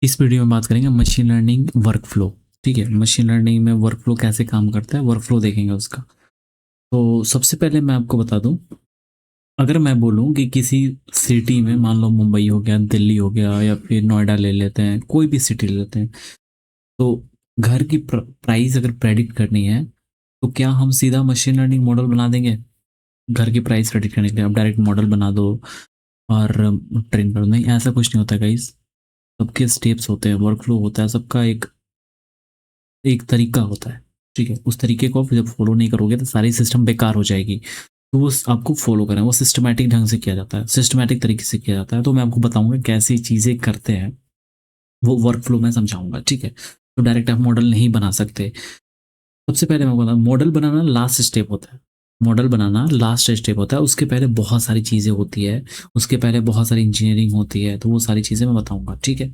इस वीडियो में बात करेंगे मशीन लर्निंग वर्कफ्लो। ठीक है, मशीन लर्निंग में वर्कफ्लो कैसे काम करता है, वर्कफ्लो देखेंगे उसका। तो सबसे पहले मैं आपको बता दूं, अगर मैं बोलूं कि किसी सिटी में, मान लो मुंबई हो गया, दिल्ली हो गया, या फिर नोएडा ले लेते हैं, कोई भी सिटी ले लेते हैं, तो घर की प्राइस अगर प्रेडिक्ट करनी है तो क्या हम सीधा मशीन लर्निंग मॉडल बना देंगे? घर की प्राइस प्रेडिक्ट करने के लिए आप डायरेक्ट मॉडल बना दो और ट्रेन कर दो? नहीं, ऐसा कुछ नहीं होता गाइस। सबके स्टेप्स होते हैं, वर्कफ्लो होता है, सबका एक एक तरीका होता है। ठीक है, उस तरीके को आप जब फॉलो नहीं करोगे तो सारी सिस्टम बेकार हो जाएगी। तो वो आपको फॉलो करें, वो सिस्टमैटिक ढंग से किया जाता है, सिस्टमेटिक तरीके से किया जाता है। तो मैं आपको बताऊंगा कैसी चीज़ें करते हैं, वो वर्क फ्लो में समझाऊंगा। ठीक है, तो डायरेक्ट आप मॉडल नहीं बना सकते। सबसे पहले मैं बताऊँ, मॉडल बनाना लास्ट स्टेप होता है। मॉडल बनाना लास्ट स्टेप होता है, उसके पहले बहुत सारी चीज़ें होती है, उसके पहले बहुत सारी इंजीनियरिंग होती है। तो वो सारी चीज़ें मैं बताऊंगा। ठीक है,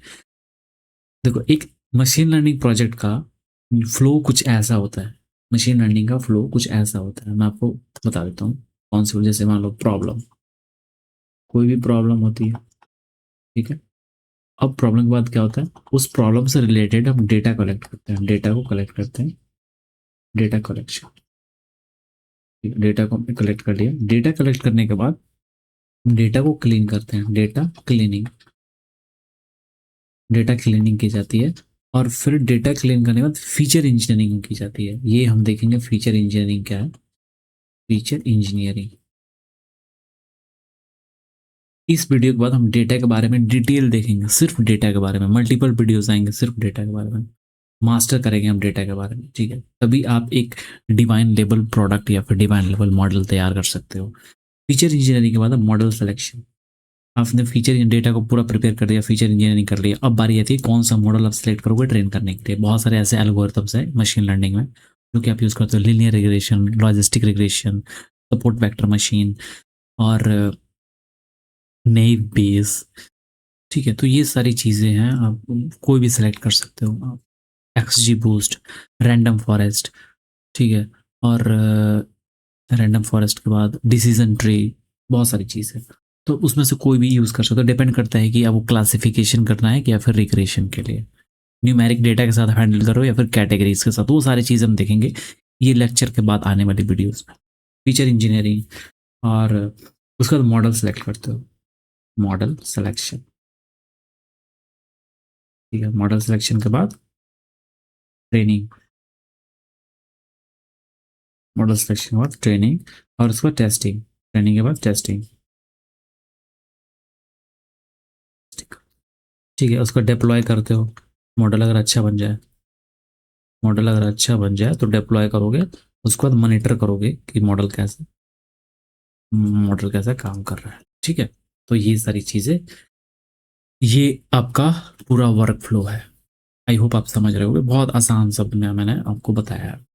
देखो, एक मशीन लर्निंग प्रोजेक्ट का फ्लो कुछ ऐसा होता है। मशीन लर्निंग का फ्लो कुछ ऐसा होता है, मैं आपको बता देता हूँ। कौन सी? जैसे मान लो प्रॉब्लम, कोई भी प्रॉब्लम होती है। ठीक है, अब प्रॉब्लम के बाद क्या होता है, उस प्रॉब्लम से रिलेटेड हम डेटा कलेक्ट करते हैं, डेटा को कलेक्ट करते हैं। डेटा कलेक्शन, डेटा को हमने कलेक्ट कर लिया। डेटा कलेक्ट करने के बाद डेटा को क्लीन करते हैं, डेटा क्लीनिंग। डेटा क्लीनिंग की जाती है, और फिर डेटा क्लीन करने के बाद फीचर इंजीनियरिंग की जाती है। ये हम देखेंगे फीचर इंजीनियरिंग क्या है। फीचर इंजीनियरिंग, इस वीडियो के बाद हम डेटा के बारे में डिटेल देखेंगे, सिर्फ डेटा के बारे में। मल्टीपल वीडियोस आएंगे सिर्फ डेटा के बारे में, मास्टर करेंगे हम डेटा के बारे में। ठीक है, तभी आप एक डिवाइन लेवल प्रोडक्ट या फिर डिवाइन लेवल मॉडल तैयार कर सकते हो। फीचर इंजीनियरिंग के बाद मॉडल सिलेक्शन। आपने फीचर डेटा को पूरा प्रिपेयर कर दिया, फीचर इंजीनियरिंग कर लिया, अब बारी आती है कौन सा मॉडल आप सेलेक्ट करोगे ट्रेन करने के लिए। बहुत सारे ऐसे एल्गोरिथम्स हैं मशीन लर्निंग में जो कि आप यूज़ करते हो, linear regression, logistic regression, support vector machine, और नेव बेस। ठीक है, तो ये सारी चीज़ें हैं, आप कोई भी सिलेक्ट कर सकते हो। XD boost, random forest. ठीक है, और रैंडम फॉरेस्ट के बाद डिसीजन ट्री, बहुत सारी चीज़ें। तो उसमें से कोई भी यूज़ कर सकते हो, डिपेंड करता है कि आपको क्लासिफिकेशन करना है कि या फिर रिग्रेशन के लिए न्यूमेरिक डेटा के साथ हैंडल करो या फिर कैटेगरीज के साथ। वो सारी चीज़ हम देखेंगे ये लेक्चर के बाद आने वाली वीडियोस में। फीचर इंजीनियरिंग, और उसके बाद मॉडल सेलेक्ट करते हो, मॉडल सिलेक्शन। ठीक है, मॉडल सिलेक्शन के बाद ट्रेनिंग, मॉडल सिलेक्शन के बाद ट्रेनिंग, और उसके बाद टेस्टिंग, ट्रेनिंग के बाद टेस्टिंग। ठीक है, उसको डिप्लॉय करते हो। मॉडल अगर अच्छा बन जाए, मॉडल अगर अच्छा बन जाए तो डिप्लॉय करोगे। उसके बाद मॉनिटर करोगे कि मॉडल कैसा काम कर रहा है। ठीक है, तो ये सारी चीज़ें, ये आपका पूरा वर्क फ्लो है। आई होप आप समझ रहे होगे, बहुत आसान शब्द में मैंने आपको बताया है।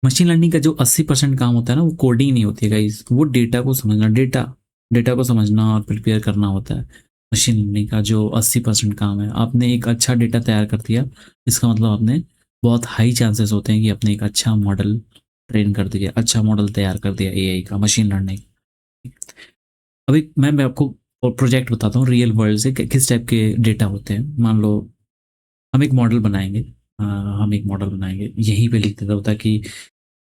मशीन लर्निंग का जो 80% काम होता है ना, वो कोडिंग नहीं होती है गाइस, वो डेटा को समझना, डेटा डेटा को समझना और प्रिपेयर करना होता है। मशीन लर्निंग का जो 80% काम है, आपने एक अच्छा डेटा तैयार कर दिया, इसका मतलब आपने बहुत हाई चांसेस होते हैं कि आपने एक अच्छा मॉडल ट्रेन कर दिया, अच्छा मॉडल तैयार कर दिया एआई का, मशीन लर्निंग। अभी मैं आपको प्रोजेक्ट बताता हूँ रियल वर्ल्ड से किस टाइप के डेटा होते हैं। मान लो हम एक मॉडल बनाएंगे, हम एक मॉडल बनाएंगे, यहीं पे लिख देता हूँ ताकि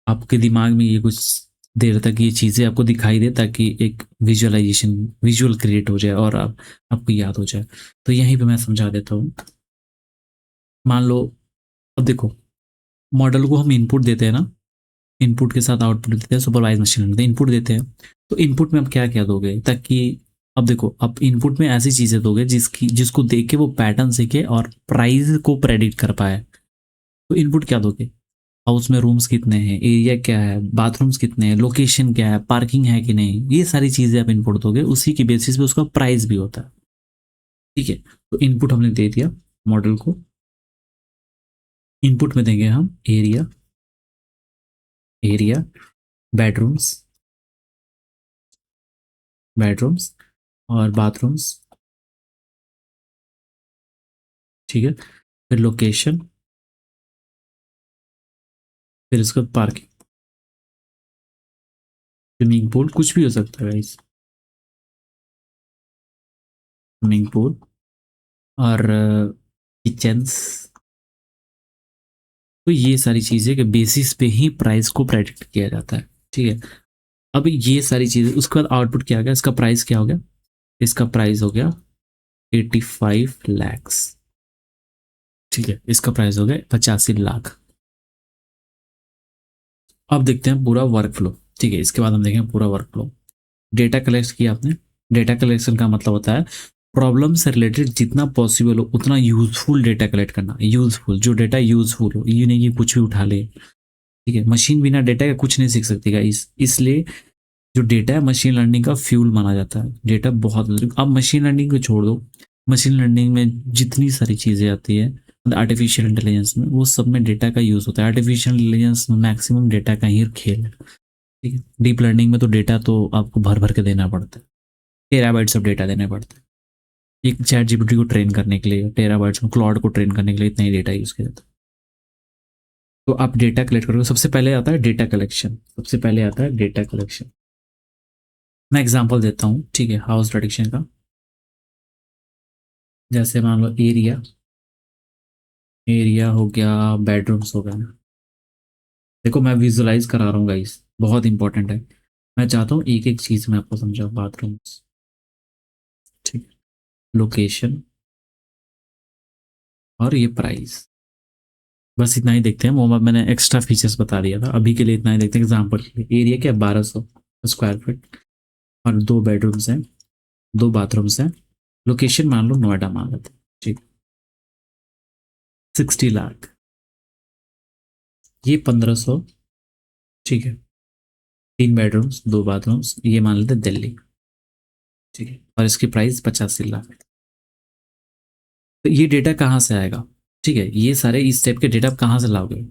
आपके दिमाग में ये कुछ देर तक ये चीज़ें आपको दिखाई दे, ताकि एक विजुअलाइजेशन, विजुअल क्रिएट हो जाए और आपको याद हो जाए। तो यहीं पे मैं समझा देता हूँ। मान लो, अब देखो, मॉडल को हम इनपुट देते हैं ना, इनपुट के साथ आउटपुट देते हैं, सुपरवाइज मशीन लर्निंग इनपुट देते हैं। तो इनपुट में आप क्या क्या दोगे ताकि, अब देखो, आप इनपुट में ऐसी चीज़ें दोगे जिसको देख के वो पैटर्न सीखे और प्राइस को प्रेडिक्ट कर पाए। तो इनपुट क्या दोगे? हाउस में रूम्स कितने हैं, एरिया क्या है, बाथरूम्स कितने हैं, लोकेशन क्या है, पार्किंग है कि नहीं, ये सारी चीज़ें आप इनपुट दोगे, उसी की बेसिस पे उसका प्राइस भी होता है। ठीक है, तो इनपुट हमने दे दिया मॉडल को। इनपुट में देंगे हम एरिया, एरिया, बेडरूम्स, बेडरूम्स और बाथरूम्स। ठीक है, फिर लोकेशन, फिर इसके बाद पार्किंग, स्विमिंग पूल, कुछ भी हो सकता है गाइस, स्विमिंग पूल, और किचन्स। तो ये सारी चीज़ें के बेसिस पे ही प्राइस को प्रेडिक्ट किया जाता है। ठीक है, अब ये सारी चीज़ें उसके बाद आउटपुट क्या आ गया, इसका प्राइस क्या हो गया, इसका प्राइस हो गया 85 lakhs। ठीक है, इसका प्राइस हो गया 85 लाख। अब देखते हैं पूरा वर्क फ्लो। ठीक है, इसके बाद हम देखेंगे पूरा वर्क फ्लो। डेटा कलेक्ट किया आपने। डेटा कलेक्शन का मतलब होता है प्रॉब्लम से रिलेटेड जितना पॉसिबल हो उतना यूजफुल डेटा कलेक्ट करना। यूजफुल, जो डेटा यूजफुल हो, ये नहीं कि कुछ भी उठा ले। ठीक है, मशीन बिना डेटा का कुछ नहीं सीख सकती गाइस, इसलिए जो डेटा है मशीन लर्निंग का फ्यूल माना जाता है। डेटा बहुत, अब मशीन लर्निंग को छोड़ दो, मशीन लर्निंग में जितनी सारी चीज़ें आती है आर्टिफिशियल इंटेलिजेंस में, वो सब में डेटा का यूज़ होता है। आर्टिफिशियल इंटेलिजेंस मैक्सिमम डेटा का ही खेल है। ठीक है, डीप लर्निंग में तो डेटा तो आपको भर भर के देना पड़ता है, टेराबाइट्स ऑफ डेटा देने पड़ते हैं। एक चैट जीपीटी को ट्रेन करने के लिए, टेराबाइट्स में क्लॉड को ट्रेन करने के लिए इतना ही डेटा यूज़ किया जाता है। तो आप डेटा कलेक्ट करोगे, सबसे पहले आता है डेटा कलेक्शन, सबसे पहले आता है डेटा कलेक्शन। मैं एग्जांपल देता हूँ, ठीक है, हाउस प्रेडिक्शन का। जैसे मान लो एरिया, एरिया हो गया, बेडरूम्स हो गया। देखो मैं विजुलाइज करा रहा हूँ गाइस, बहुत इंपॉर्टेंट है। मैं चाहता हूँ एक एक चीज मैं आपको समझाऊँ। बाथरूम्स, ठीक, लोकेशन और ये प्राइस, बस इतना ही देखते हैं। वो मैंने एक्स्ट्रा फीचर्स बता दिया था, अभी के लिए इतना ही देखते हैं। एग्जाम्पल के लिए एरिया क्या, 1200 स्क्वायर फीट, और 2 बेडरूम्स हैं, 2 बाथरूम्स हैं। लोकेशन मान लो नोएडा मान लेते हैं, ठीक, 60 लाख। ये 1500, ठीक है, 3 बेडरूम्स 2 बाथरूम्स, ये मान लेते हैं दिल्ली। ठीक है, और इसकी प्राइस 85 लाख। तो ये डेटा कहाँ से आएगा? ठीक है, ये सारे इस टाइप के डेटा आप कहाँ से लाओगे?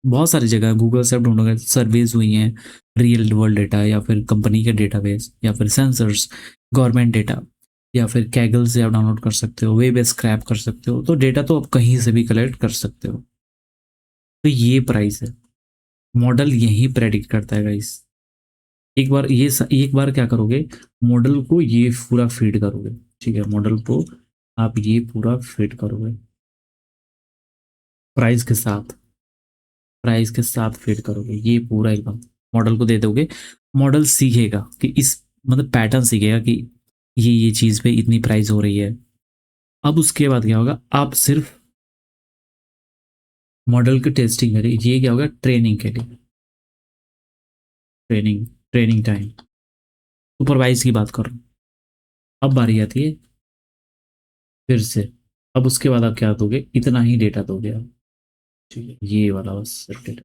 बहुत सारी जगह गूगल से आप ढूंढोगे, सर्वेज हुई हैं, रियल वर्ल्ड डेटा, या फिर कंपनी के डेटाबेस, या फिर सेंसर्स, गवर्नमेंट डेटा, या फिर कैगल से आप डाउनलोड कर सकते हो, वेब स्क्रैप कर सकते हो। तो डेटा तो आप कहीं से भी कलेक्ट कर सकते हो। तो ये प्राइस है, मॉडल यही प्रेडिक्ट करता है गाइस। एक बार क्या करोगे, मॉडल को ये पूरा फीड करोगे। ठीक है, मॉडल को आप ये पूरा फीड करोगे प्राइस के साथ, प्राइस के साथ फीड करोगे ये पूरा एकदम, मॉडल को दे दोगे। मॉडल सीखेगा कि इस, मतलब पैटर्न सीखेगा कि ये चीज़ पे इतनी प्राइस हो रही है। अब उसके बाद क्या होगा, आप सिर्फ मॉडल की टेस्टिंग करिए। ये क्या होगा, ट्रेनिंग के लिए, ट्रेनिंग, ट्रेनिंग टाइम, सुपरवाइज की बात कर रहा हूँ। अब बारी आती है फिर से, अब उसके बाद आप क्या दोगे, इतना ही डेटा दोगे आप। ठीक है, ये वाला बस सिर्फ डेटा,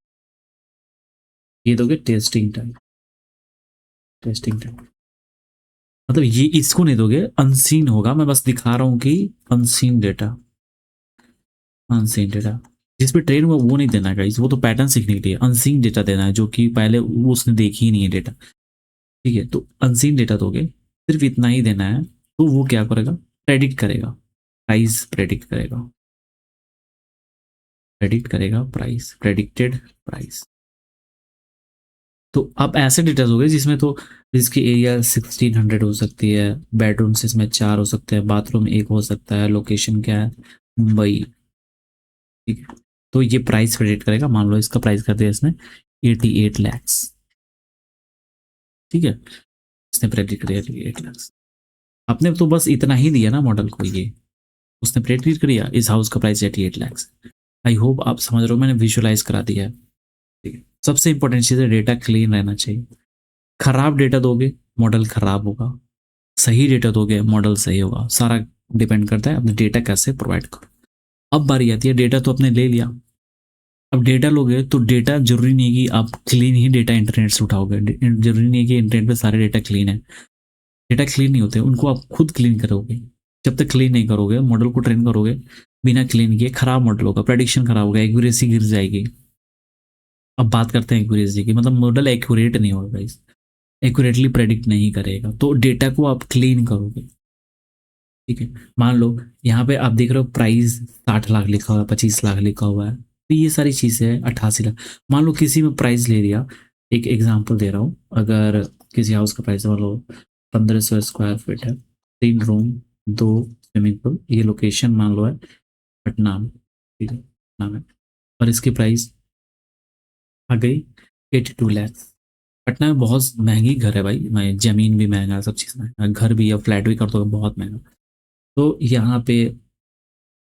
ये दोगे टेस्टिंग टाइम, टेस्टिंग टाइम। मतलब ये इसको नहीं दोगे, अनसीन होगा। मैं बस दिखा रहा हूँ कि अनसीन डेटा, अनसीन डेटा जिस पे ट्रेन हुआ वो नहीं देना है गाइस, वो तो पैटर्न सीखने के लिए। अनसीन डेटा देना है जो कि पहले वो उसने देखी ही नहीं है डेटा। ठीक है, तो अनसीन डेटा दोगे, सिर्फ इतना ही देना है। तो वो क्या करेगा, प्रेडिक्ट करेगा, प्राइस प्रेडिक्ट करेगा, प्रेडिक्ट करेगा प्राइस, प्रेडिक्टेड प्राइस। तो आप ऐसे डेटा दोगे जिसमें तो, जिसकी एरिया 1600 हो सकती है, बेडरूम्स इसमें 4 हो सकते हैं, बाथरूम 1 हो सकता है, लोकेशन क्या है, मुंबई। ठीक है, तो ये प्राइस प्रेडिक्ट करेगा। मान लो इसका प्राइस कर दिया इसने 88 lakhs। ठीक है, इसने प्रेडिक्ट किया 88 lakhs। आपने तो बस इतना ही दिया ना मॉडल को, ये उसने प्रेडिक्ट किया इस हाउस का प्राइस 88 lakhs। आई होप आप समझ रहे हो, मैंने विजुअलाइज करा दिया है। ठीक है, सबसे इंपॉर्टेंट चीज़ है डेटा क्लीन रहना चाहिए। खराब डेटा दोगे मॉडल खराब होगा, सही डेटा दोगे मॉडल सही होगा। सारा डिपेंड करता है अपने डेटा कैसे प्रोवाइड करो। अब बारी आती है, डेटा तो आपने ले लिया, अब डेटा लोगे तो डेटा जरूरी नहीं है कि आप क्लीन ही डेटा इंटरनेट से उठाओगे। जरूरी नहीं है कि इंटरनेट पे सारे डेटा क्लीन है। डेटा क्लीन नहीं होते, उनको आप खुद क्लीन करोगे। जब तक क्लीन नहीं करोगे, मॉडल को ट्रेन करोगे बिना क्लीन किए, खराब मॉडल होगा, प्रेडिक्शन खराब होगा, एक्यूरेसी गिर जाएगी। अब बात करते हैं एक्यूरेसी की, मतलब मॉडल एक्यूरेट नहीं होगा, एक्यूरेटली प्रेडिक्ट नहीं करेगा। तो डेटा को आप क्लीन करोगे। ठीक है, मान लो यहाँ पे आप देख रहे हो प्राइस 60 लाख लिखा हुआ है, 25 लाख लिखा हुआ है, तो ये सारी चीज़ें हैं 88 लाख। मान लो किसी में प्राइस ले लिया, एक एग्जांपल दे रहा हूँ, अगर किसी हाउस का प्राइस मान लो 1500 स्क्वायर फीट है, 3 रूम, 2 स्विमिंग पूल, ये लोकेशन मान लो है पटना में, ठीक है, पटना में, और इसकी प्राइस आ गई 82 लाख। पटना में बहुत महंगी घर है भाई, मैं जमीन भी महंगा, सब चीज़ महंगा, घर भी या फ्लैट भी कर दो बहुत महंगा। तो यहाँ पे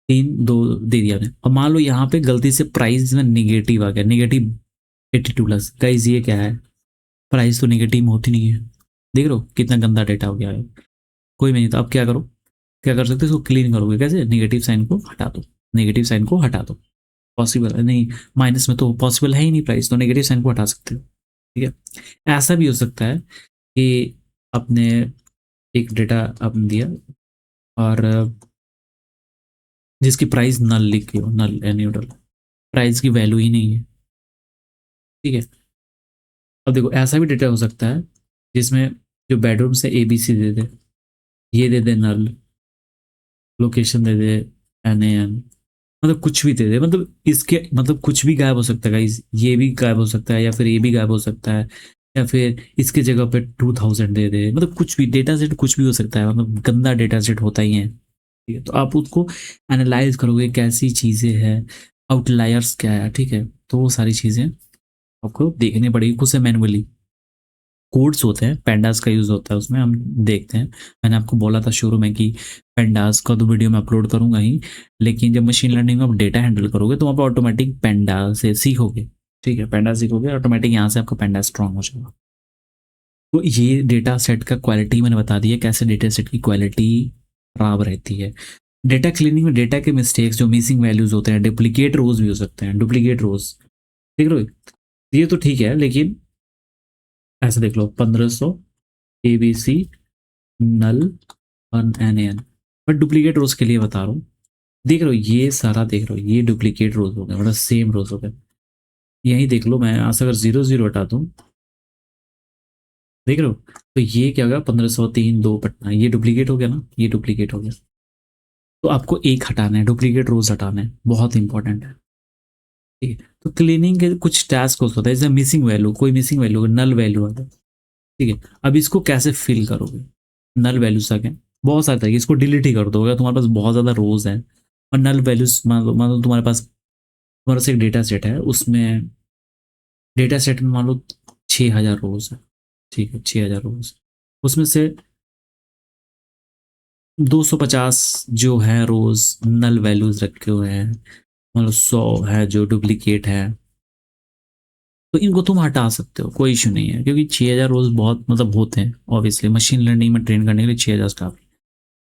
तीन दो दे दिया मैंने, और मान लो यहाँ पे गलती से प्राइस में निगेटिव आ गया, -82 लाख। गाइस ये क्या है, प्राइस तो निगेटिव में होती नहीं है, देख रहे हो कितना गंदा डेटा हो गया है। कोई नहीं, तो अब क्या करो, क्या कर सकते हो, इसको क्लीन करोगे कैसे, नेगेटिव साइन को हटा दो, नेगेटिव साइन को हटा दो। पॉसिबल है नहीं, माइनस में तो पॉसिबल है ही नहीं प्राइस, तो नेगेटिव साइन को हटा सकते हो, ठीक है। ऐसा भी हो सकता है कि अपने एक डेटा आपने दिया और जिसकी प्राइस नल लिखी हो, नल या न्यूट्रल, प्राइस की वैल्यू ही नहीं है, ठीक है। अब देखो ऐसा भी डेटा हो सकता है जिसमें जो बेडरूम से ABC दे दे, ये दे दे नल, लोकेशन दे दे NAN, मतलब कुछ भी दे दे, मतलब इसके मतलब कुछ भी गायब हो सकता है गाइस, ये भी गायब हो सकता है या फिर ये भी गायब हो सकता है, या फिर इसके जगह पे 2000 दे दे, मतलब कुछ भी डेटा सेट कुछ भी हो सकता है, मतलब गंदा डेटा सेट होता ही है, ठीक है। तो आप उसको एनालाइज करोगे कैसी चीज़ें हैं, आउटलायर्स क्या है, ठीक है। तो वो सारी चीज़ें आपको देखनी पड़ेगी खुद से मैनुअली। कोड्स होते हैं, पेंडास का यूज़ होता है उसमें, हम देखते हैं। मैंने आपको बोला था शुरू में कि पेंडास का तो वीडियो मैं अपलोड करूंगा ही, लेकिन जब मशीन लर्निंग में आप डेटा हैंडल करोगे तो वहाँ पर ऑटोमेटिक पेंडा से सीखोगे, ठीक है, पेंडा सीखोगे ऑटोमेटिक, यहाँ से आपका पेंडा स्ट्रांग हो जाएगा। तो ये डेटा सेट का क्वालिटी मैंने बता दिया, कैसे डेटा सेट की क्वालिटी खराब रहती है। डेटा क्लीनिंग में डेटा के मिस्टेक्स, जो मिसिंग वैल्यूज होते हैं, डुप्लीकेट रोज भी हो सकते हैं, डुप्लीकेट रोज, देख रहे हो, ये तो ठीक है, लेकिन ऐसे देख लो 1500 ABC नल और NAN, बट डुप्लीकेट रोज के लिए बता रहा हूँ, देख रहे हो ये सारा, देख रहे हो ये डुप्लीकेट रोज हो गए, मतलब सेम रोज हो गए। यही देख लो, मैं यहाँ से अगर 00 हटा दूँ, देख रहे हो, तो ये क्या होगा, 1503 2 पटना, ये डुप्लीकेट हो गया ना, ये डुप्लीकेट हो गया। तो आपको एक हटाना है, डुप्लीकेट रोज हटाना है, बहुत इंपॉर्टेंट है, ठीक है। तो क्लीनिंग के कुछ टास्क होता है, जैसे मिसिंग वैल्यू, कोई मिसिंग वैल्यू, नल वैल्यू आता है, ठीक है। अब इसको कैसे फिल करोगे, नल वैल्यूज आ गए, बहुत सारे तरीके, इसको डिलीट ही कर दो, अगर तुम्हारे पास बहुत ज़्यादा रोज है और नल वैल्यूज, मान लो तुम्हारे पास एक डेटा सेट है, उसमें डेटा सेट में मान लो 6000 रोज है, ठीक है, 6000 रोज, उसमें से 250 जो है रोज नल वैल्यूज रखे हुए हैं, मतलब 100 है जो डुप्लीकेट है, तो इनको तुम हटा सकते हो, कोई इशू नहीं है, क्योंकि 6000 रोज बहुत मतलब होते हैं, ऑब्वियसली मशीन लर्निंग में ट्रेन करने के लिए 6000 स्टाफ।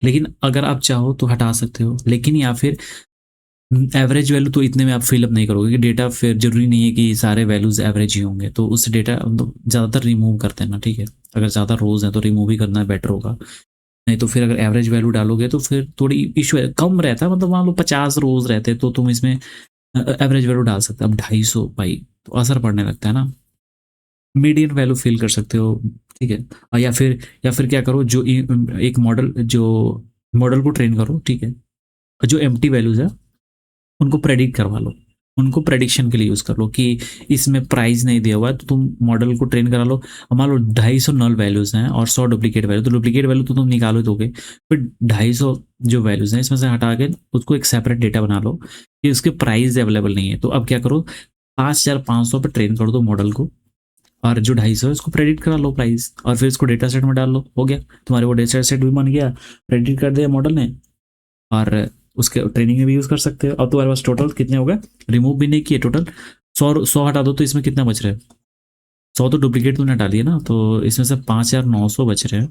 लेकिन अगर आप चाहो तो हटा सकते हो, लेकिन या फिर एवरेज वैल्यू तो इतने में आप फिलअप नहीं करोगे, कि डेटा फिर जरूरी नहीं है कि सारे वैल्यूज एवरेज ही होंगे, तो उस डेटा तो ज़्यादातर रिमूव करते हैं ना, ठीक है। अगर ज़्यादा रोज है तो रिमूव ही करना बेटर होगा, नहीं तो फिर अगर एवरेज वैल्यू डालोगे तो फिर थोड़ी इशू है, कम रहता है, मतलब मान लो 50 रोज रहते तो तुम इसमें एवरेज वैल्यू डाल सकते हो, अब 250 भाई तो असर पड़ने लगता है ना, मीडियन वैल्यू फिल कर सकते हो, ठीक है। और या फिर क्या करो, जो एक मॉडल को ट्रेन करो, ठीक है, जो एम्प्टी वैल्यूज है उनको प्रेडिक्ट करवा लो, उनको प्रेडिक्शन के लिए यूज कर लो, कि इसमें प्राइस नहीं दिया हुआ है तो तुम मॉडल को ट्रेन करा लो, मान लो 250 नल वैल्यूज हैं और 100 डुप्लीकेट वैल्यू, तो डुप्लीकेट वैल्यू तो तुम निकालो दोगे, फिर 250 जो वैल्यूज हैं इसमें से हटा के उसको एक सेपरेट डेटा बना लो कि उसके प्राइस अवेलेबल नहीं है, तो अब क्या करो, 5500 पे ट्रेन कर दो मॉडल को, और जो 250 है उसको प्रेडिक्ट करा लो प्राइस, और फिर इसको डेटा सेट में डाल लो, हो गया तुम्हारे वो डेटा सेट भी बन गया, प्रेडिक्ट कर दिया मॉडल ने, और उसके ट्रेनिंग में भी यूज कर सकते हो। अब तुम्हारे पास टोटल कितने हो गए, रिमूव भी नहीं किए, टोटल 100 हटा दो तो इसमें कितना बच रहा है, 100 तो डुप्लीकेट तुमने डाली है ना, तो इसमें से 5900 बच रहे हैं,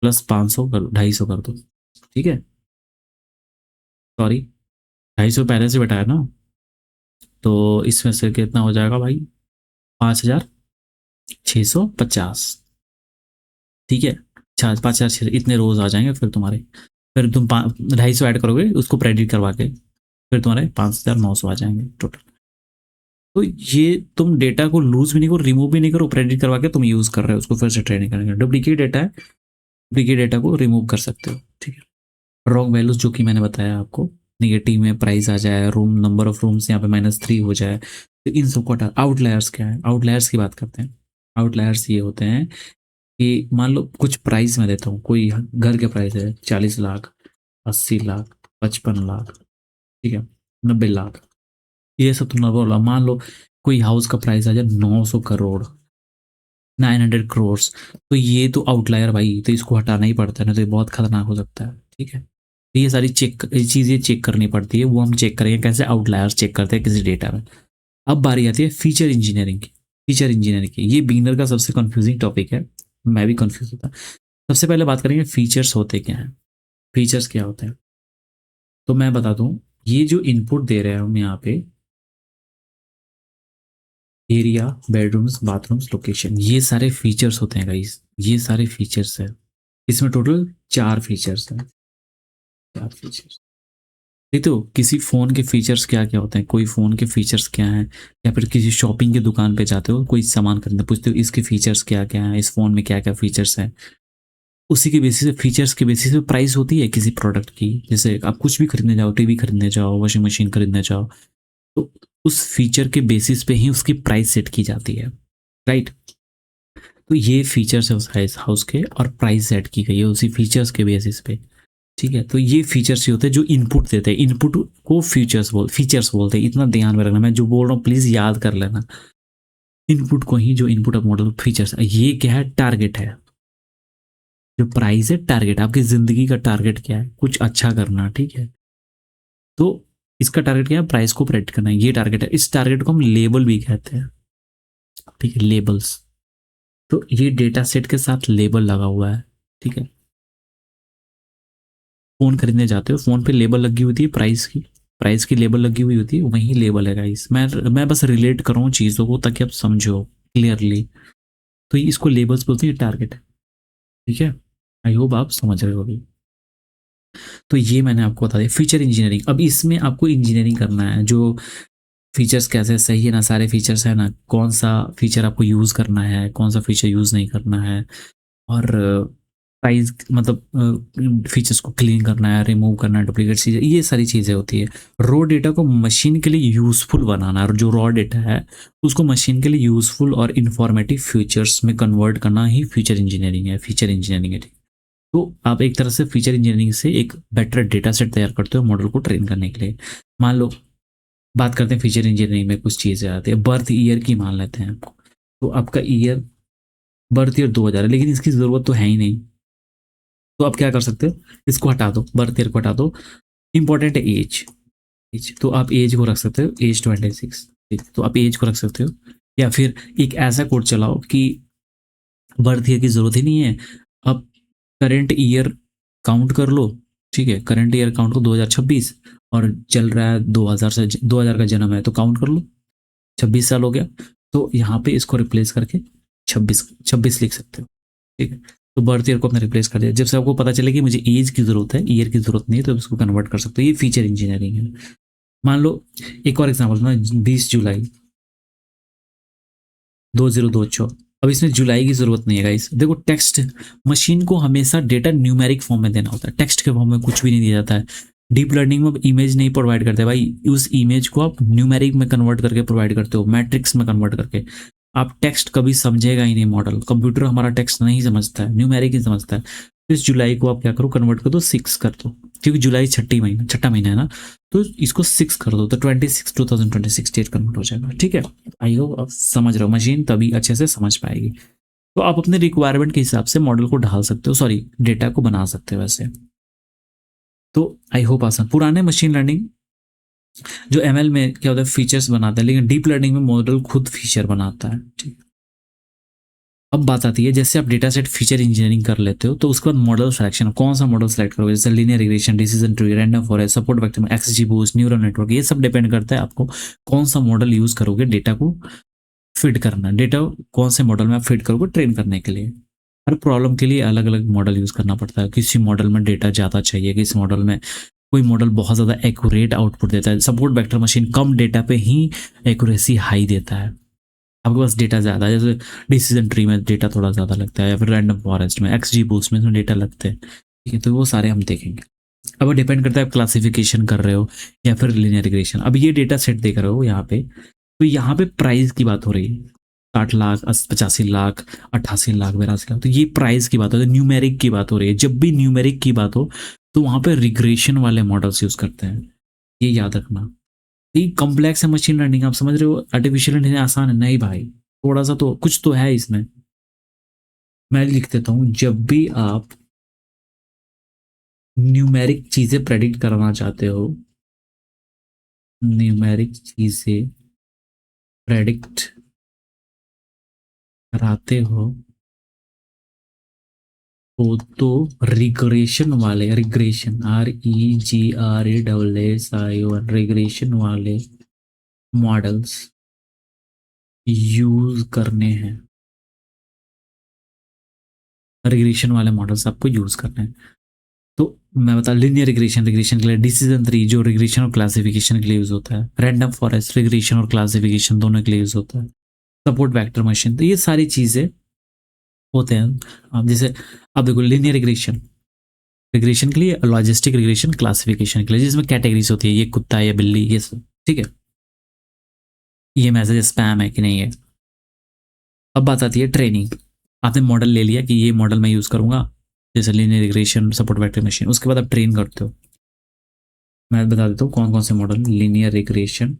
प्लस 500 कर 250 कर दो, ठीक है, सॉरी 250 पहले से बताया ना, तो इसमें से कितना हो जाएगा भाई, 5650, ठीक है, 5600 इतने रोज आ जाएंगे फिर तुम्हारे, फिर तुम 250 ऐड करोगे उसको प्रेडिक्ट करवा के, फिर तुम्हारे 5900 आ जाएंगे टोटल। तो ये तुम डेटा को लूज भी नहीं करो, रिमूव भी नहीं करो, प्रेडिक्ट करवा के तुम यूज कर रहे हो उसको, फिर से ट्रेनिंग करने का, डुप्लीकेट डेटा है, डुप्लीकेट डेटा को रिमूव कर सकते हो, ठीक है। रॉन्ग वैल्यूज जो कि मैंने बताया आपको, निगेटिव में प्राइस आ जाए, रूम नंबर ऑफ रूम्स यहाँ पे -3 हो जाए, तो इन सबको हटा। आउटलायर्स क्या है, आउटलायर्स की बात करते हैं। आउटलायर्स ये होते हैं कि मान लो कुछ प्राइस मैं देता हूँ, कोई घर के प्राइस है 40 लाख, 80 लाख, 55 लाख, ठीक है, 90 लाख, ये सब तुमने बोला। मान लो कोई हाउस का प्राइस आ जाए 900 करोड़, 900 करोड़, तो ये तो आउटलायर भाई, तो इसको हटाना ही पड़ता है ना, तो ये बहुत खतरनाक हो सकता है। ठीक है, तो ये सारी चीज़ें चेक करनी पड़ती है, वो हम चेक करेंगे कैसे आउटलायर्स चेक करते हैं किसी डेटा में। अब बारी आती है फीचर इंजीनियरिंग की। फीचर इंजीनियरिंग की ये बिगिनर का सबसे कंफ्यूजिंग टॉपिक है, मैं भी कंफ्यूज होता। सबसे पहले बात करेंगे फीचर्स होते क्या हैं। फीचर्स क्या होते हैं, तो मैं बता दूं, ये जो इनपुट दे रहे हैं हम यहाँ पे, एरिया, बेडरूम्स, बाथरूम्स, लोकेशन, ये सारे फीचर्स होते हैं गाइस, ये सारे फीचर्स है। इसमें टोटल 4 फीचर्स हैं, 4 फीचर्स। नहीं तो किसी फ़ोन के फीचर्स क्या क्या होते हैं, कोई फ़ोन के फीचर्स क्या हैं, या फिर किसी शॉपिंग की दुकान पे जाते हो, कोई सामान खरीदने पूछते हो इसके फीचर्स क्या क्या हैं, इस फ़ोन में क्या क्या फीचर्स हैं, उसी के बेसिस पे, फीचर्स के बेसिस पे प्राइस होती है किसी प्रोडक्ट की। जैसे आप कुछ भी खरीदने जाओ, टीवी खरीदने जाओ, वॉशिंग मशीन खरीदने जाओ, तो उस फीचर के बेसिस पे ही उसकी प्राइस सेट की जाती है, राइट। तो ये फीचर्स है उस हाउस के, और प्राइस सेट की गई है उसी फीचर्स के बेसिस पे। ठीक है, तो ये फीचर्स ही होते हैं जो इनपुट देते हैं, इनपुट को फीचर्स बोलते हैं, इतना ध्यान में रखना, मैं जो बोल रहा हूँ प्लीज याद कर लेना। इनपुट को ही, जो इनपुट ऑफ मॉडल फीचर्स, ये क्या है, टारगेट है। जो प्राइस है टारगेट, आपकी जिंदगी का टारगेट क्या है, कुछ अच्छा करना, ठीक है। तो इसका टारगेट क्या है, प्राइस को प्रेडिक्ट करना, ये टारगेट है। इस टारगेट को हम लेबल भी कहते हैं, ठीक है, लेबल्स। तो ये डेटा सेट के साथ लेबल लगा हुआ है, ठीक है। फोन खरीदने जाते हो, फोन पे लेबल लगी होती है प्राइस की, प्राइस की लेबल लगी हुई होती है, वही लेबल है गाइस। मैं बस रिलेट कर रहा हूँ चीज़ों को ताकि आप समझो क्लियरली। तो ये इसको लेबल्स बोलते हैं, टारगेट है, ठीक है। आई होप आप समझ रहे हो अभी। तो ये मैंने आपको बता दिया फीचर इंजीनियरिंग। अब इसमें आपको इंजीनियरिंग करना है, जो फीचर्स कैसे सही है ना, सारे फीचर्स है ना, कौन सा फीचर आपको यूज़ करना है, कौन सा फीचर यूज़ नहीं करना है, और प्राइस मतलब फीचर्स को क्लीन करना है, रिमूव करना है, डुप्लीकेट चीज़ें, ये सारी चीज़ें होती है। रॉ डेटा को मशीन के लिए यूज़फुल बनाना, और जो रॉ डेटा है उसको मशीन के लिए यूज़फुल और इंफॉर्मेटिव फीचर्स में कन्वर्ट करना ही फीचर इंजीनियरिंग है, फीचर इंजीनियरिंग है। तो आप एक तरह से फीचर इंजीनियरिंग से एक बेटर डेटा सेट तैयार करते हो मॉडल को ट्रेन करने के लिए। मान लो बात करते हैं फीचर इंजीनियरिंग में कुछ चीज़ें आती है, बर्थ ईयर की मान लेते हैं आपको। तो आपका ईयर, बर्थ ईयर 2000 है, लेकिन इसकी ज़रूरत तो है ही नहीं। तो आप क्या कर सकते हो, इसको हटा दो, बर्थ ईयर को हटा दो। इंपॉर्टेंट है एज, एज तो आप एज को रख सकते हो, एज 26, ठीक, तो आप एज को रख सकते हो। या फिर एक ऐसा कोड चलाओ कि बर्थ ईयर की जरूरत ही नहीं है, अब करेंट ईयर काउंट कर लो, ठीक है, करंट ईयर काउंट को 2026, और चल रहा है 2000 से, 2000 का जन्म है तो काउंट कर लो, 26 साल हो गया। तो यहाँ पे इसको रिप्लेस करके 26 26 लिख सकते हो, ठीक है। तो बर्थ ईयर को अपने रिप्लेस कर दिया। जब से आपको पता चले कि मुझे एज की जरूरत है, ईयर की जरूरत नहीं है, तो इसको कन्वर्ट कर सकते हो, ये फीचर इंजीनियरिंग है। मान लो एक और एग्जाम्पल ना, 20 जुलाई 2024, अब इसमें जुलाई की जरूरत नहीं है गाइस। देखो टेक्स्ट, मशीन को हमेशा डेटा न्यूमेरिक फॉर्म में देना होता है, टेक्स्ट के फॉर्म में कुछ भी नहीं दिया जाता है। डीप लर्निंग में इमेज नहीं प्रोवाइड करते भाई, उस इमेज को आप न्यूमेरिक में कन्वर्ट करके प्रोवाइड करते हो, मैट्रिक्स में कन्वर्ट करके। आप टेक्स्ट कभी समझेगा ही नहीं मॉडल, कंप्यूटर हमारा टेक्स्ट नहीं समझता है, न्यूमेरिक ही समझता है। तो इस जुलाई को आप क्या करो, कन्वर्ट कर दो 6 कर दो, क्योंकि जुलाई छठा महीना है ना, तो इसको 6 कर दो, तो 26 2026 डेट कन्वर्ट हो जाएगा, ठीक है। आई होप आप समझ रहे हो, मशीन तभी अच्छे से समझ पाएगी। तो आप अपने रिक्वायरमेंट के हिसाब से मॉडल को ढाल सकते हो, सॉरी डेटा को बना सकते हो वैसे। तो आई होप आसान। पुराने मशीन लर्निंग जो एमएल में क्या होता है, फीचर्स बनाता है, लेकिन डीप लर्निंग में मॉडल खुद फीचर बनाता है, ठीक। अब बात आती है, जैसे आप डेटा सेट फीचर इंजीनियरिंग कर लेते हो, तो उसके बाद मॉडल सिलेक्शन, कौन सा मॉडल सेलेक्ट करोगे, जैसे linear regression, decision tree, random forest, support vector, XGBoost, neural network, ये सब डिपेंड करता है आपको कौन सा मॉडल यूज करोगे डेटा को फिट करना, डेटा कौन से मॉडल में आप फिट करोगे ट्रेन करने के लिए। हर प्रॉब्लम के लिए अलग अलग मॉडल यूज करना पड़ता है, किसी मॉडल में डेटा ज़्यादा चाहिए, किसी मॉडल में कोई मॉडल बहुत ज़्यादा एक्यूरेट आउटपुट देता है, सपोर्ट वेक्टर मशीन कम डेटा पे ही एक्यूरेसी हाई देता है। आपके पास डेटा ज़्यादा है, जैसे डिसीजन ट्री में डेटा थोड़ा ज़्यादा लगता है, या फिर रैंडम फॉरेस्ट में, एक्सजी बूस्ट में डेटा लगते हैं, ठीक है। तो वो सारे हम देखेंगे। अब डिपेंड करता है आप क्लासिफिकेशन कर रहे हो या फिर लिनियर रिग्रेशन। अब ये डेटा सेट देख रहे हो यहाँ पे, तो यहाँ पे प्राइस की बात हो रही है, 60 लाख, 85 लाख, 88 लाख, 82 लाख, तो ये प्राइस की बात हो रही है, न्यूमेरिक की बात हो रही है। जब भी न्यूमेरिक की बात हो तो वहां पे रिग्रेशन वाले मॉडल्स यूज करते हैं, ये याद रखना। ये कॉम्प्लेक्स है मशीन लर्निंग, आप समझ रहे हो, आर्टिफिशियल इंटेलिजेंस आसान है नहीं भाई, थोड़ा सा तो कुछ तो है इसमें। मैं लिख देता हूं, जब भी आप न्यूमेरिक चीजें प्रेडिक्ट करना चाहते हो, न्यूमेरिक चीजें प्रेडिक्ट कराते हो, तो रिग्रेशन वाले, रिग्रेशन REGRESSION रिग्रेशन वाले मॉडल्स यूज करने हैं, रिग्रेशन वाले मॉडल्स आपको यूज करने हैं। तो मैं बता, लीनियर रिग्रेशन, रिग्रेशन के लिए डिसीजन ट्री जो रिग्रेशन और क्लासिफिकेशन के लिए यूज होता है, रैंडम फॉरेस्ट रिग्रेशन और क्लासिफिकेशन दोनों के लिए यूज होता है, सपोर्ट वेक्टर मशीन, तो ये सारी चीजें होते हैं। अब जैसे अब देखो लीनियर रिग्रेशन, रिग्रेशन के लिए, लॉजिस्टिक रिग्रेशन क्लासिफिकेशन के लिए, जिसमें कैटेगरीज होती है, ये कुत्ता है या बिल्ली, ये सब ठीक है, ये मैसेज स्पैम है कि नहीं है। अब बात आती है ट्रेनिंग, आपने मॉडल ले लिया कि ये मॉडल मैं यूज करूंगा, जैसे linear regression support vector machine, उसके बाद आप ट्रेन करते हो। मैं बता देता हूँ कौन कौन से मॉडल, लीनियर रिग्रेशन,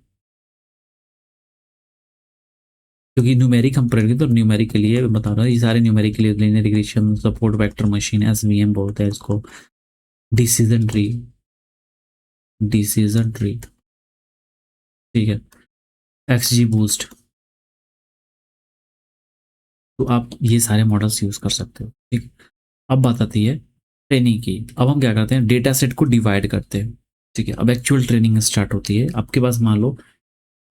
क्योंकि न्यूमेरिक हम पढ़ेंगे तो न्यूमेरिक के लिए बता रहा हूँ, ये सारे न्यूमेरिक के लिए, linear regression support vector machine, SVM बोलते हैं इसको, डिसीजन ट्री, डिसीजन ट्री ठीक है, XGBoost, तो आप ये सारे मॉडल्स यूज कर सकते हो ठीक। अब बात आती है ट्रेनिंग की, अब हम क्या करते हैं, डेटा सेट को डिवाइड करते हैं ठीक है। अब एक्चुअल ट्रेनिंग स्टार्ट होती है, आपके पास मान लो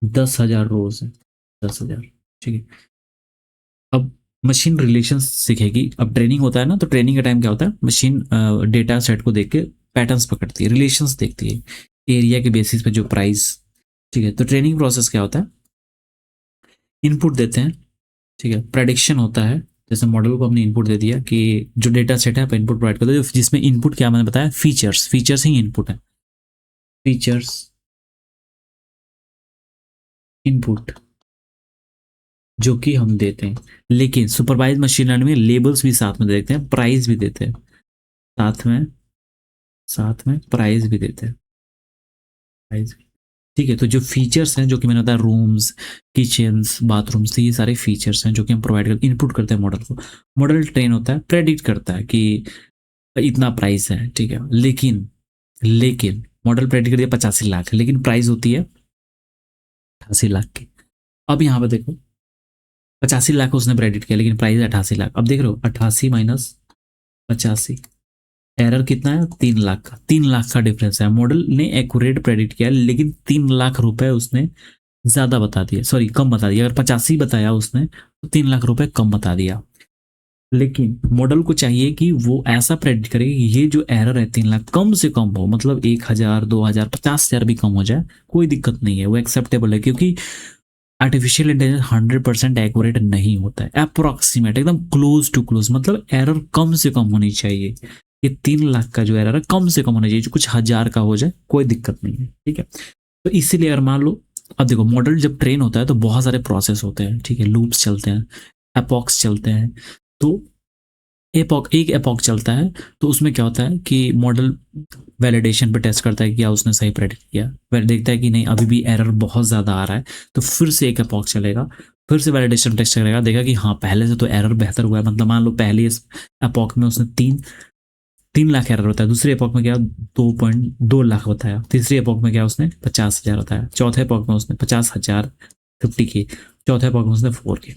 10,000 रोज है, 10,000 ठीक है। अब मशीन रिलेशन सीखेगी, अब ट्रेनिंग होता है ना, तो ट्रेनिंग का टाइम क्या होता है, मशीन डेटा सेट को देख के पैटर्न्स पकड़ती है, रिलेशंस देखती है, एरिया के बेसिस पे जो प्राइस ठीक है। तो ट्रेनिंग प्रोसेस क्या होता है, इनपुट देते हैं ठीक है, प्रेडिक्शन होता है, जैसे मॉडल को हमने इनपुट दे दिया कि जो डेटा सेट है आप इनपुट प्रोवाइड कर दो, जिसमें इनपुट क्या मैंने बताया, फीचर्स, फीचर्स ही इनपुट है, फीचर्स इनपुट जो कि हम देते हैं। लेकिन सुपरवाइज मशीन लर्निंग में लेबल्स भी साथ में देते हैं, प्राइस भी देते हैं, साथ में, साथ में प्राइस भी देते हैं, प्राइस भी ठीक है। तो जो फीचर्स हैं जो कि मैंने बताया, रूम्स, किचन्स, बाथरूम्स, तो ये सारे फीचर्स हैं जो कि हम प्रोवाइड कर इनपुट करते हैं मॉडल को। मॉडल ट्रेन होता है, प्रेडिक्ट करता है कि इतना प्राइस है ठीक है, लेकिन लेकिन मॉडल प्रेडिक्ट कर दिया 85 लाख, लेकिन प्राइस होती है 88 लाख की। अब यहाँ पे देखो, 85 लाख उसने प्रेडिक्ट किया लेकिन प्राइस 88 लाख, अब देख रहे हो 88 माइनस 85, एरर कितना है, 3 लाख का, 3 लाख का डिफरेंस है। मॉडल ने एक्यूरेट प्रेडिक्ट किया लेकिन 3 लाख रुपए उसने ज्यादा बता दिया, सॉरी कम बता दिया, अगर 85 बताया उसने तो 3 लाख रुपए कम बता दिया। लेकिन मॉडल को चाहिए कि वो ऐसा प्रेडिक्ट करे कि ये जो एरर है 3 लाख कम से कम हो, मतलब 1,000, 2,000, 50,000 भी कम हो जाए, कोई दिक्कत नहीं है, वो एक्सेप्टेबल है, क्योंकि आर्टिफिशियल इंटेलिजेंस 100% एक्यूरेट नहीं होता है, अप्रोक्सीमेट, एकदम क्लोज टू क्लोज, मतलब एरर कम से कम होनी चाहिए। ये 3 लाख का जो एरर है कम से कम होना चाहिए, जो कुछ हजार का हो जाए कोई दिक्कत नहीं है ठीक है। तो इसीलिए अगर मान लो, अब देखो मॉडल जब ट्रेन होता है तो बहुत सारे प्रोसेस होते हैं ठीक है, लूप्स चलते हैं, एपॉक्स चलते हैं, तो एपॉक, एक एपॉक चलता है, तो उसमें क्या होता है कि मॉडल वैलिडेशन पे टेस्ट करता है कि क्या उसने सही प्रेडिक्ट किया, फिर देखता है कि नहीं अभी भी एरर बहुत ज़्यादा आ रहा है, तो फिर से एक एपॉक चलेगा, फिर से वैलिडेशन टेस्ट करेगा, देखा कि हाँ पहले से तो एरर बेहतर हुआ है, मतलब मान लो पहले इस एपॉक में उसने 3 लाख एरर बताया, दूसरे एपॉक में क्या 2.2 लाख बताया, तीसरी एपॉक में क्या उसने 50,000 बताया, चौथे एपॉक में उसने 50,000 50 के, चौथे एपॉक में उसने 4 के।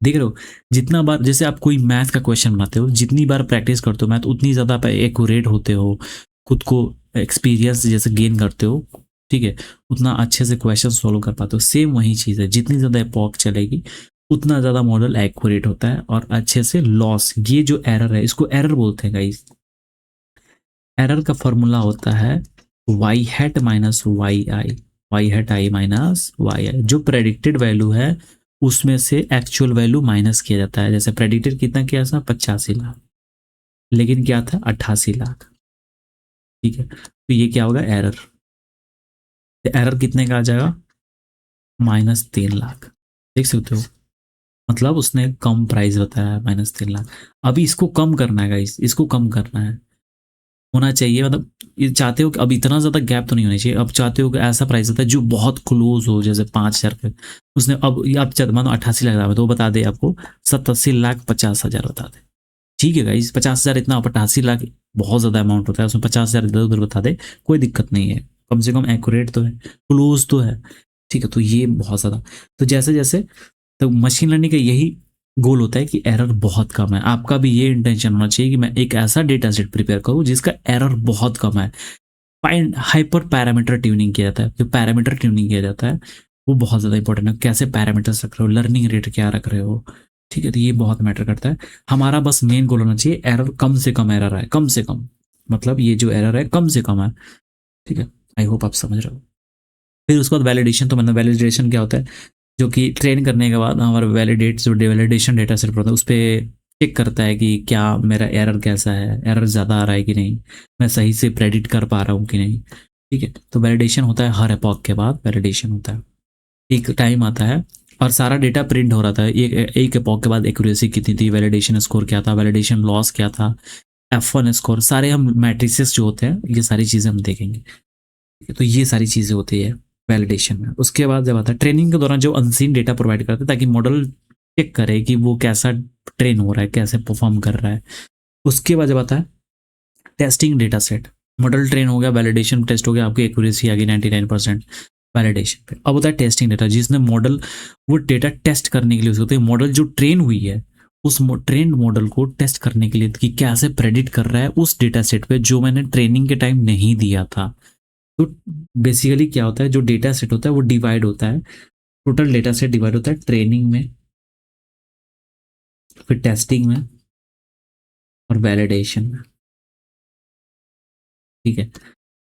देख रहे हो, जितना बार जैसे आप कोई मैथ का क्वेश्चन बनाते हो, जितनी बार प्रैक्टिस करते हो मैथ, उतनी ज़्यादा आप एक्यूरेट होते हो, खुद को एक्सपीरियंस जैसे गेन करते हो ठीक है, उतना अच्छे से क्वेश्चन सॉल्व कर पाते हो। सेम वही चीज़ है, जितनी ज़्यादा एपॉक चलेगी उतना ज़्यादा मॉडल एक्यूरेट होता है और अच्छे से लॉस, ये जो एरर है इसको एरर बोलते हैं गाइस। एरर का फॉर्मूला होता है वाई हैट माइनस वाई आई, वाई हैट आई माइनस वाई आई, जो प्रेडिक्टेड वैल्यू है उसमें से एक्चुअल वैल्यू माइनस किया जाता है। जैसे प्रेडिक्टेड कितना किया था, 85 लाख, लेकिन क्या था 88 लाख ठीक है, तो ये क्या होगा एरर, तो एरर कितने का आ जाएगा, -3 लाख, देख सकते हो, मतलब उसने कम प्राइस बताया, -3 लाख। अभी इसको कम करना है गाइस, इसको कम करना है, होना चाहिए, मतलब ये चाहते हो कि अब इतना ज़्यादा गैप तो नहीं होना चाहिए, अब चाहते हो कि ऐसा प्राइस होता है जो बहुत क्लोज हो, जैसे 5,000 पे उसने, अब ये आप मानो 88 लाख तो वो बता दे आपको 87,50,000 बता दे, ठीक है गाइस, 50,000 इतना, 88 लाख बहुत ज़्यादा अमाउंट होता है, उसमें 50,000 इधर उधर बता दे, कोई दिक्कत नहीं है, कम से कम एक्यूरेट तो है, क्लोज तो है, ठीक है। तो ये बहुत ज़्यादा, तो जैसे जैसे, तो मशीन लर्निंग का यही गोल होता है कि एरर बहुत कम है। आपका भी ये इंटेंशन होना चाहिए कि मैं एक ऐसा डेटा सेट प्रिपेयर करूं जिसका एरर बहुत कम है। फाइन हाइपर पैरामीटर ट्यूनिंग किया जाता है, जो पैरामीटर ट्यूनिंग किया जाता है वो बहुत ज़्यादा इंपॉर्टेंट है, कैसे पैरामीटर्स रख रहे हो, लर्निंग रेट क्या रख रहे हो, ठीक है। तो ये बहुत मैटर करता है। हमारा बस मेन गोल होना चाहिए एरर कम से कम एरर है, कम से कम, मतलब ये जो एरर है कम से कम है, ठीक है। आई होप आप समझ रहे हो। फिर उसके बाद वैलिडेशन, तो मतलब वैलिडेशन क्या होता है, जो कि ट्रेन करने के बाद हमारा वैलिडेट जो वैलिडेशन डेटा सेट होता है उस पर चेक करता है कि क्या मेरा एरर कैसा है, एरर ज़्यादा आ रहा है कि नहीं, मैं सही से प्रेडिक्ट कर पा रहा हूँ कि नहीं, ठीक है। तो वैलिडेशन होता है हर एपॉक के बाद वैलिडेशन होता है, एक टाइम आता है और सारा डेटा प्रिंट हो रहा था, एक एपॉक के बाद एक्यूरेसी कितनी थी, वैलिडेशन स्कोर क्या था, वैलिडेशन लॉस क्या था, F1 स्कोर, सारे हम मैट्रिसेस जो होते हैं ये सारी चीज़ें हम देखेंगे, तो ये सारी चीज़ें होती है वैलिडेशन में। उसके बाद जब आता है ट्रेनिंग के दौरान जो अनसीन डेटा प्रोवाइड करते हैं ताकि मॉडल चेक करे कि वो कैसा ट्रेन हो रहा है, कैसे परफॉर्म कर रहा है। उसके बाद जब आता है testing data set, model train हो गया, वैलिडेशन टेस्ट हो गया, आपकी एक्यूरेसी आ गई 99% वैलिडेशन पे। अब होता है टेस्टिंग डेटा, जिसने मॉडल वो डेटा टेस्ट करने के लिए उसको, तो मॉडल जो ट्रेन हुई है उस ट्रेंड मॉडल को टेस्ट करने के लिए कि कैसे प्रेडिक्ट कर रहा है उस डेटा सेट पे जो मैंने ट्रेनिंग के टाइम नहीं दिया था। तो बेसिकली क्या होता है, जो डेटा सेट होता है वो डिवाइड होता है, टोटल डेटा सेट डिवाइड होता है ट्रेनिंग में, फिर टेस्टिंग में और वैलिडेशन में, ठीक है।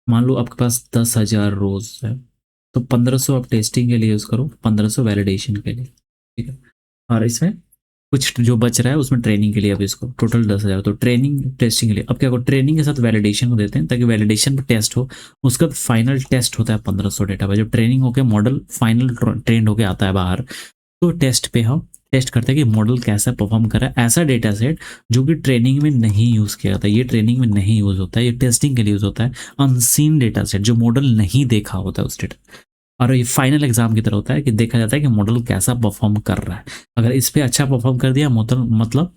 मान लो आपके पास 10,000 रोज है, तो 1500 आप टेस्टिंग के लिए यूज करो, 1500 वैलिडेशन के लिए, ठीक है। और इसमें कुछ जो बच रहा है उसमें ट्रेनिंग के लिए, अब इसको टोटल 10,000, तो ट्रेनिंग टेस्टिंग के लिए अब क्या करो, ट्रेनिंग के साथ वैलिडेशन को देते हैं ताकि वैलिडेशन पर टेस्ट हो, उसका फाइनल टेस्ट होता है 1500 डेटा पर, जब ट्रेनिंग होकर मॉडल फाइनल ट्रेंड होकर आता है बाहर, तो टेस्ट पे हम टेस्ट करते हैं कि मॉडल कैसा परफॉर्म कर रहा है, ऐसा डेटा सेट जो कि ट्रेनिंग में नहीं यूज किया जाता है, ये ट्रेनिंग में नहीं यूज होता है, ये टेस्टिंग के लिए यूज होता है, अनसीन डेटा सेट जो मॉडल नहीं देखा होता है उस डेटा, और ये फाइनल एग्जाम की तरह होता है कि देखा जाता है कि मॉडल कैसा परफॉर्म कर रहा है, अगर इस पे अच्छा परफॉर्म कर दिया मतलब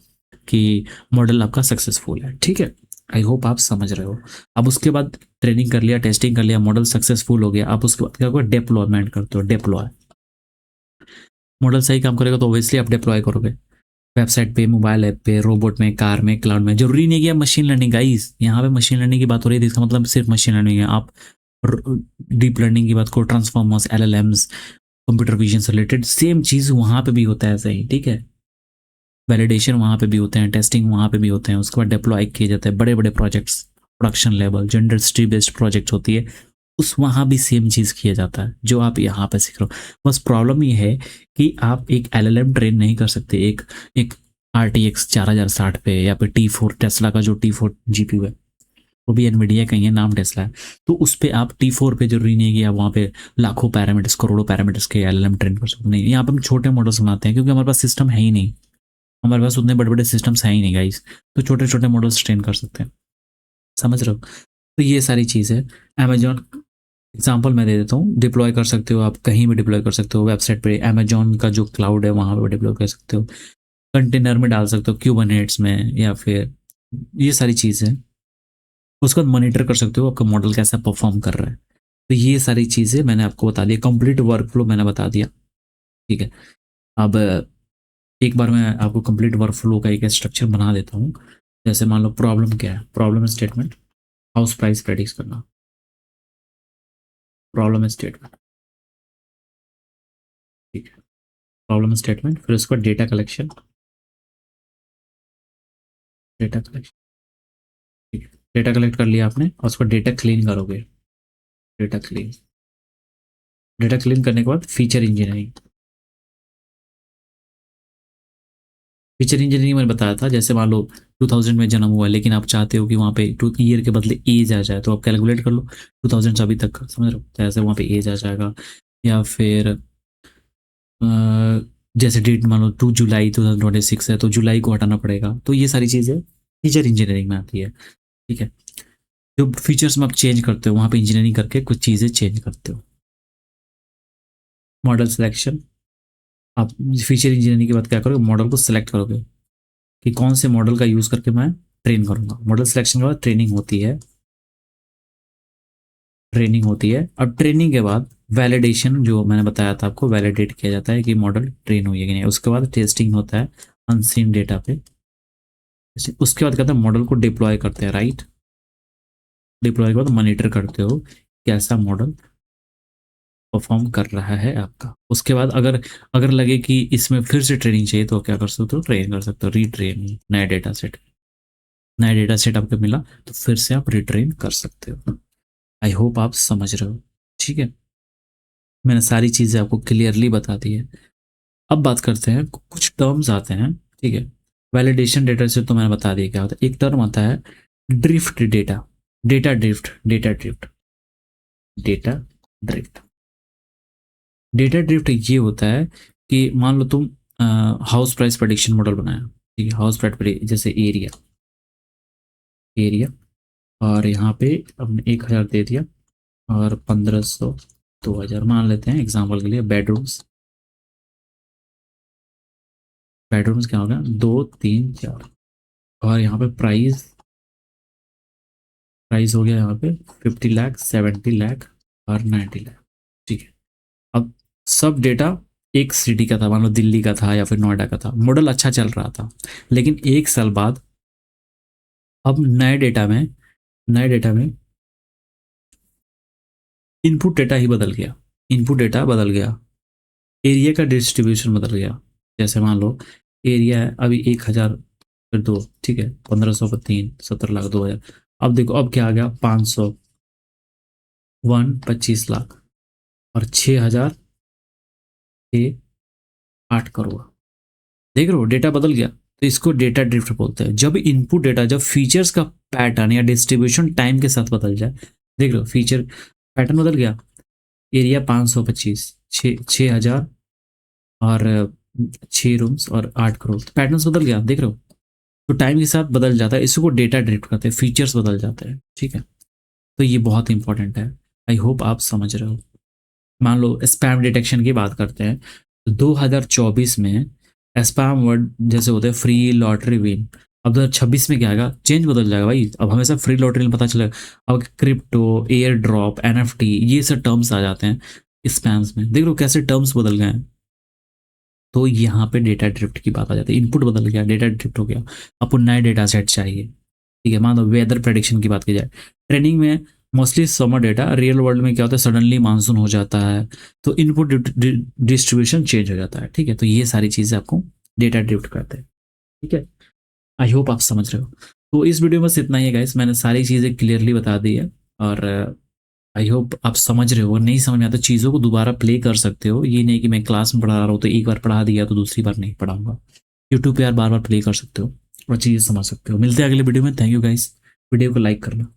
कि मॉडल आपका सक्सेसफुल है, ठीक है। आई होप आप समझ रहे हो। अब उसके बाद ट्रेनिंग कर लिया, टेस्टिंग कर लिया, मॉडल सक्सेसफुल हो गया, आप उसके बाद क्या करोगे, डिप्लॉयमेंट करते हो, डिप्लॉय, मॉडल सही काम करेगा तो ऑब्वियसली आप डिप्लॉय करोगे, वेबसाइट पे, मोबाइल ऐप पे, रोबोट में, कार में, क्लाउड में। जरूरी नहीं कि आप मशीन लर्निंग, गाइस यहाँ पे मशीन लर्निंग की बात हो रही है, इसका मतलब सिर्फ मशीन लर्निंग है, आप डीप लर्निंग की बात करो, ट्रांसफॉर्मर्स, LLMs, कंप्यूटर विजन से रिलेटेड सेम चीज़ वहाँ पे भी होता है, सही, ठीक है। वैलिडेशन वहाँ पे भी होते हैं, टेस्टिंग वहाँ पे भी होते हैं, उसके बाद डिप्लॉय किए जाते हैं बड़े बड़े प्रोजेक्ट्स, प्रोडक्शन लेवल जो इंडस्ट्री बेस्ड प्रोजेक्ट होती है उस वहाँ भी सेम चीज़ किया जाता है जो आप यहाँ पे सीख रहे हो। बस प्रॉब्लम ये है कि आप एक LLM ट्रेन नहीं कर सकते एक एक RTX 4060 पे, या फिर T4 टेस्ला का जो T4 GPU है, वो भी एनवीडिया का ही है, नाम टेस्ला है, तो उस पे आप T4 पे जरूरी नहीं है कि आप वहाँ पे लाखों पैरामीटर्स, करोड़ों पैरामीटर्स के LLM ट्रेन कर सकते, नहीं, यहाँ पे हम छोटे मॉडल्स बनाते हैं क्योंकि हमारे पास सिस्टम है ही नहीं, हमारे पास उतने बड़े बड़े सिस्टम्स हैं ही नहीं गाइस, तो छोटे छोटे मॉडल्स ट्रेन कर सकते हैं, समझ रहे हो। तो ये सारी चीज़ है। अमेजॉन एग्जाम्पल मैं दे देता हूँ, डिप्लॉय कर सकते हो, आप कहीं भी डिप्लॉय कर सकते हो, वेबसाइट पे अमेजॉन का जो क्लाउड है वहाँ पे डिप्लॉय कर सकते हो, कंटेनर में डाल सकते हो, क्यूबरनेट्स में, या फिर ये सारी चीज़ें, उसको मॉनिटर कर सकते हो आपका मॉडल कैसा परफॉर्म कर रहा है। तो ये सारी चीज़ें मैंने आपको बता दिया, कंप्लीट वर्क फ्लो मैंने बता दिया, ठीक है। अब एक बार मैं आपको कंप्लीट वर्क फ्लो का एक स्ट्रक्चर बना देता हूँ। जैसे मान लो प्रॉब्लम क्या है, problem statement, house price predict करना, प्रॉब्लम स्टेटमेंट, ठीक है, प्रॉब्लम स्टेटमेंट, फिर उसका डेटा कलेक्शन, डेटा कलेक्शन, ठीक है, डेटा कलेक्ट कर लिया आपने और उसको डेटा क्लीन करोगे, डेटा क्लीन, डेटा क्लीन करने के बाद फीचर इंजीनियरिंग, फीचर इंजीनियरिंग मैंने बताया था, जैसे मान लो 2000 में जन्म हुआ है लेकिन आप चाहते हो कि वहाँ पे 2 ईयर के बदले एज आ जाए, तो आप कैलकुलेट कर लो 2000 से अभी तक का, समझ रहे हो, तो ऐसे वहाँ पे एज आ जाएगा। या फिर जैसे डेट मान लो 2 जुलाई 2026 है तो जुलाई को हटाना पड़ेगा, तो ये सारी चीज़ें फीचर इंजीनियरिंग में आती है, ठीक है। जो फीचर्स में आप चेंज करते हो वहाँ पे इंजीनियरिंग करके कुछ चीज़ें चेंज करते हो। मॉडल सिलेक्शन, आप फीचर इंजीनियरिंग के बाद क्या करोगे, मॉडल को सिलेक्ट करोगे कि कौन से मॉडल का यूज़ करके मैं ट्रेन करूँगा। मॉडल सिलेक्शन के बाद ट्रेनिंग होती है, ट्रेनिंग होती है। अब ट्रेनिंग के बाद वैलिडेशन, जो मैंने बताया था आपको, वैलिडेट किया जाता है कि मॉडल ट्रेन हुई है कि नहीं। उसके बाद टेस्टिंग होता है अनसीन डेटा पे। उसके बाद कहते हैं मॉडल को डिप्लॉय करते हैं, राइट। डिप्लॉय के बाद मॉनिटर करते हो कैसा मॉडल परफॉर्म कर रहा है आपका। उसके बाद अगर अगर लगे कि इसमें फिर से ट्रेनिंग चाहिए तो क्या कर सकते हो, ट्रेन कर सकते हो, रीट्रेन। नया डेटा सेट आपको मिला तो फिर से आप रिट्रेन कर सकते हो। आई होप आप समझ रहे हो, ठीक है। मैंने सारी चीज़ें आपको क्लियरली बता दी है। अब बात करते हैं, कुछ टर्म्स आते हैं, ठीक है। वैलिडेशन डेटा सेट तो मैंने बता दिया क्या होता है। एक टर्म आता है drift data, data drift. Data drift ये होता है कि मान लो तुम हाउस प्राइस प्रेडिक्शन मॉडल बनाया, ठीक है। हाउस प्राइस जैसे एरिया, एरिया, और यहाँ पे हमने 1,000 दे दिया, और 1,500, 2,000 मान लेते हैं एग्जाम्पल के लिए। बेडरूम्स, बेडरूम्स क्या होगा, 2, 3, 4। और यहाँ पे प्राइस, प्राइस हो गया यहाँ पे 50 लाख, 70 लाख और 90 लाख, ठीक है। अब सब डेटा एक सिटी का था, मान लो दिल्ली का था या फिर नोएडा का था। मॉडल अच्छा चल रहा था, लेकिन 1 साल बाद अब नए डेटा में इनपुट डेटा ही बदल गया। इनपुट डेटा बदल गया, एरिया का डिस्ट्रीब्यूशन बदल गया। जैसे मान लो एरिया है अभी 1,000 फिर 2, ठीक है, 1,500 पर 3, 17 लाख, 2,000। अब देखो अब क्या आ गया, 500, 25 लाख, और 6,000 के 8 करोड़। देख रहे हो डेटा बदल गया। तो इसको डेटा ड्रिफ्ट बोलते हैं। जब इनपुट डेटा, जब फीचर्स का पैटर्न या डिस्ट्रीब्यूशन टाइम के साथ बदल जाए। देख रहे हो फीचर पैटर्न बदल गया। एरिया 525, 6,000 और 6 रूम्स और 8 करोड़, तो पैटर्न बदल गया, देख रहे हो। तो टाइम के साथ बदल जाता है, इसको डेटा ड्रिफ्ट कहते हैं, फीचर्स बदल जाते हैं, ठीक है। तो ये बहुत इंपॉर्टेंट है। आई होप आप समझ रहे हो। मान लो स्पैम डिटेक्शन की बात करते हैं, तो 2024 में स्पैम वर्ड जैसे होते हैं फ्री, लॉटरी, विन। अब 2026 में क्या आएगा, चेंज बदल जाएगा भाई। अब हमेशा फ्री लॉटरी में पता चलेगा। अब क्रिप्टो, एयर ड्रॉप, एनएफटी, ये सब टर्म्स आ जाते हैं स्पैम्स में। देख लो कैसे टर्म्स बदल गए हैं। तो यहाँ पे डेटा ड्रिफ्ट की बात आ जाती है। इनपुट बदल गया, डेटा ड्रिफ्ट हो गया। आपको नए डेटा सेट चाहिए, ठीक है। मान लो वेदर प्रेडिक्शन की बात की जाए, ट्रेनिंग में mostly summer data, real world में क्या होता है, सडनली मानसून हो जाता है, तो इनपुट डिस्ट्रीब्यूशन चेंज हो जाता है, ठीक है। तो ये सारी चीज़ें आपको डेटा ड्रिफ्ट करते हैं, ठीक है। आई होप आप समझ रहे हो। तो इस वीडियो में बस इतना ही है गाइस, मैंने सारी चीज़ें क्लियरली बता दी है। और आई होप आप समझ रहे हो। नहीं समझ में आता चीज़ों को दोबारा प्ले कर सकते हो। ये नहीं कि मैं क्लास में पढ़ा रहा हूँ तो एक बार पढ़ा दिया तो दूसरी बार नहीं पढ़ाऊंगा। यूट्यूब पे यार बार बार प्ले कर सकते हो और चीज़ें समझ सकते हो। मिलते हैं अगले वीडियो में। थैंक यू गाइस, वीडियो को लाइक करना।